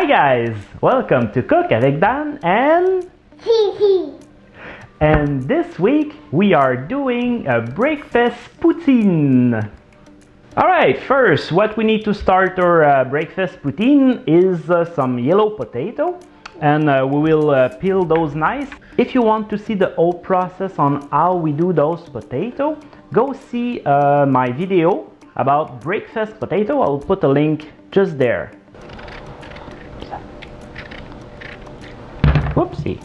Hi guys! Welcome to Cook avec Dan and Gigi. And this week we are doing a breakfast poutine. Alright, first what we need to start our breakfast poutine is some yellow potato, and we will peel those nice. If you want to see the whole process on how we do those potato, go see my video about breakfast potato. I'll put a link just there. Whoopsie.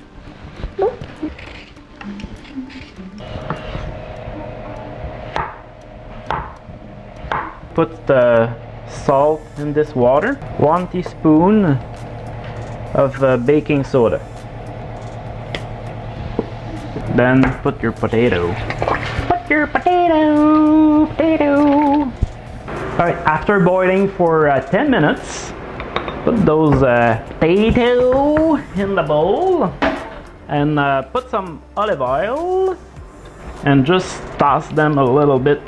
Put the salt in this water, 1 teaspoon of baking soda. Then put your potato. Put your potato. Alright, after boiling for 10 minutes, put those potato in the bowl and put some olive oil and just toss them a little bit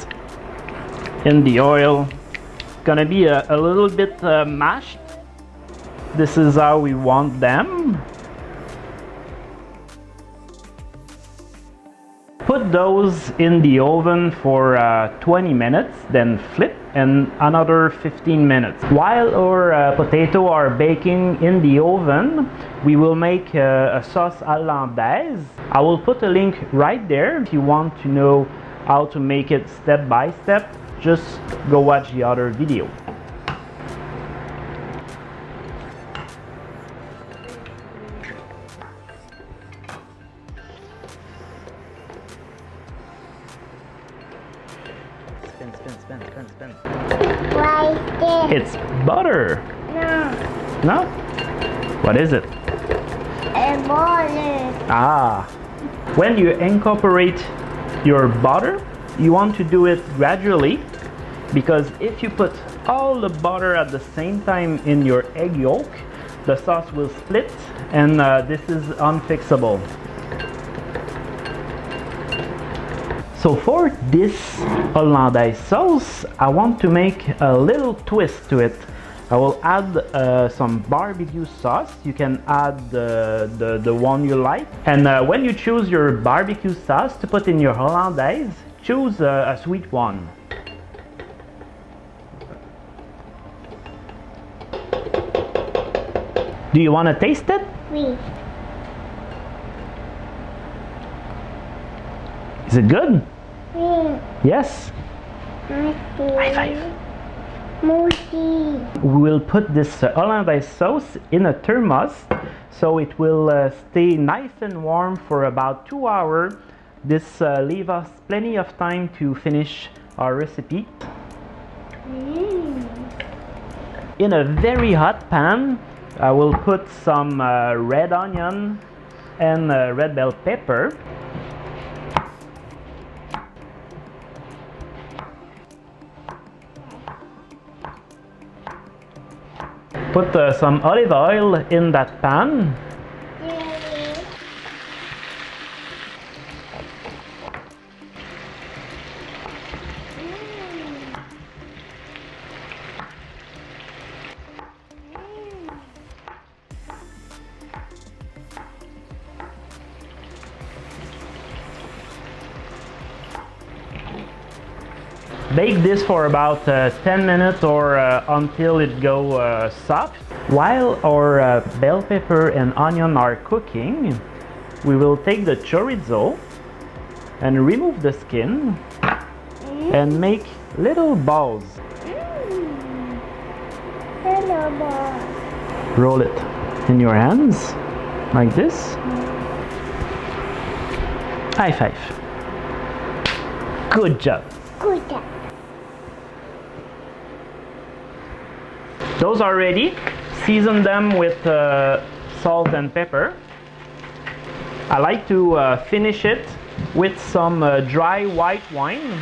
in the oil. It's gonna be a little bit mashed. This is how we want them. Put those in the oven for 20 minutes, then flip, and another 15 minutes. While our potato are baking in the oven, we will make a sauce hollandaise. I will put a link right there if you want to know how to make it step by step. Just go watch the other video. Spin. Why is this? It's butter. No. No? What is it? A wallet. Ah. When you incorporate your butter, you want to do it gradually, because if you put all the butter at the same time in your egg yolk, the sauce will split, and this is unfixable. So for this hollandaise sauce, I want to make a little twist to it. I will add some barbecue sauce. You can add the one you like. And when you choose your barbecue sauce to put in your hollandaise, choose a sweet one. Do you want to taste it? Please. Is it good? Please. Yes? High five. Mushy. We will put this hollandaise sauce in a thermos so it will stay nice and warm for about 2 hours. This leaves us plenty of time to finish our recipe. In a very hot pan, I will put some red onion and red bell pepper. Put some olive oil in that pan. Bake this for about 10 minutes or until it goes soft. While our bell pepper and onion are cooking, we will take the chorizo and remove the skin and make little balls. Hello, boy. Roll it in your hands like this. High five. Good job. Good job. Those are ready. Season them with salt and pepper. I like to finish it with some dry white wine.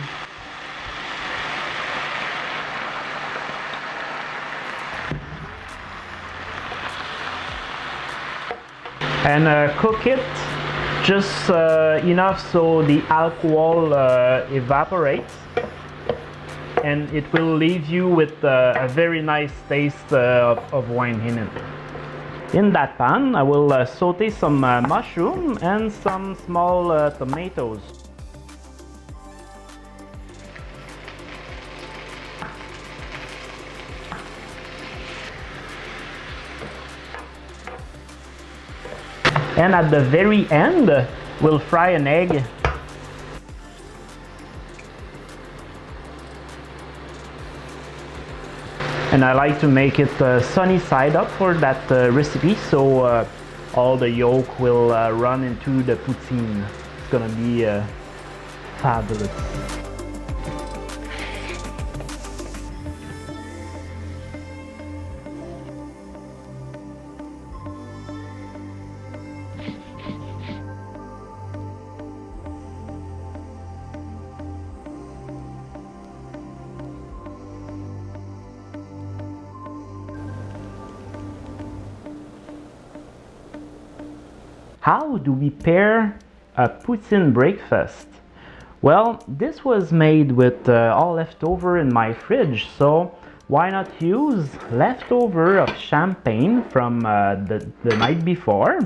And cook it just enough so the alcohol evaporates. And it will leave you with a very nice taste of wine in it. In that pan, I will saute some mushroom and some small tomatoes. And at the very end, we'll fry an egg. And I like to make it sunny side up for that recipe, so all the yolk will run into the poutine. It's gonna be fabulous. How do we pair a poutine breakfast? Well, this was made with all leftover in my fridge, so why not use leftover of champagne from the night before?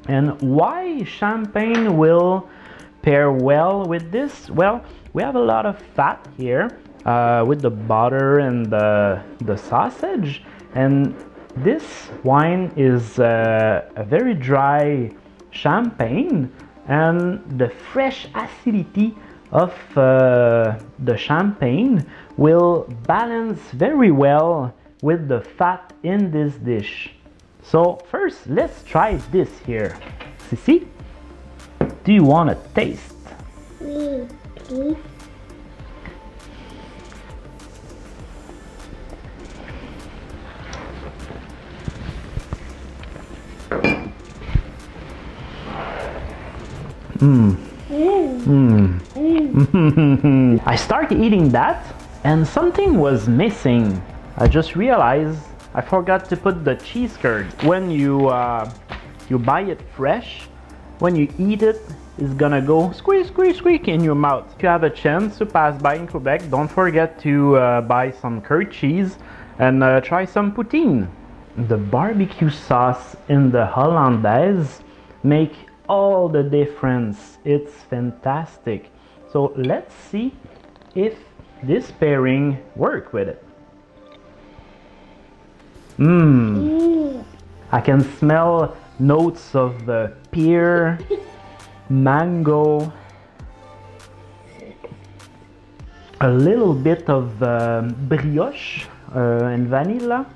And why champagne will pair well with this? Well, we have a lot of fat here with the butter and the sausage, and this wine is a very dry champagne, and the fresh acidity of the champagne will balance very well with the fat in this dish. So first, let's try this here. Sissy, do you want to taste? Me, please. I started eating that and something was missing. I just realized I forgot to put the cheese curd. When you buy it fresh, when you eat it, it's gonna go squeak, squeak, squeak in your mouth. If you have a chance to pass by in Quebec, don't forget to buy some curd cheese and try some poutine. The barbecue sauce in the hollandaise make all the difference. It's fantastic. So let's see if this pairing work with it. I can smell notes of pear, mango, a little bit of brioche and vanilla.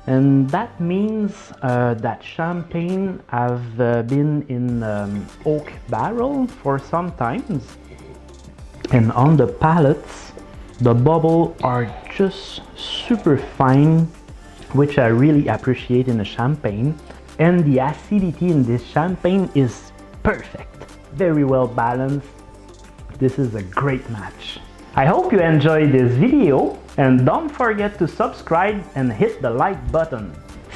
And that means that champagne have been in oak barrel for some times. And on the palates, the bubbles are just super fine, which I really appreciate in a champagne. And the acidity in this champagne is perfect, very well balanced. This is a great match. I hope you enjoyed this video, and don't forget to subscribe and hit the like button.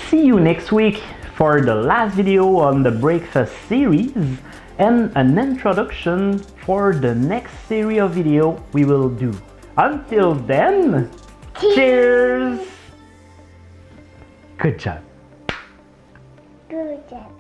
See you next week for the last video on the breakfast series and an introduction for the next series of video we will do. Until then, cheers! Good job. Good job.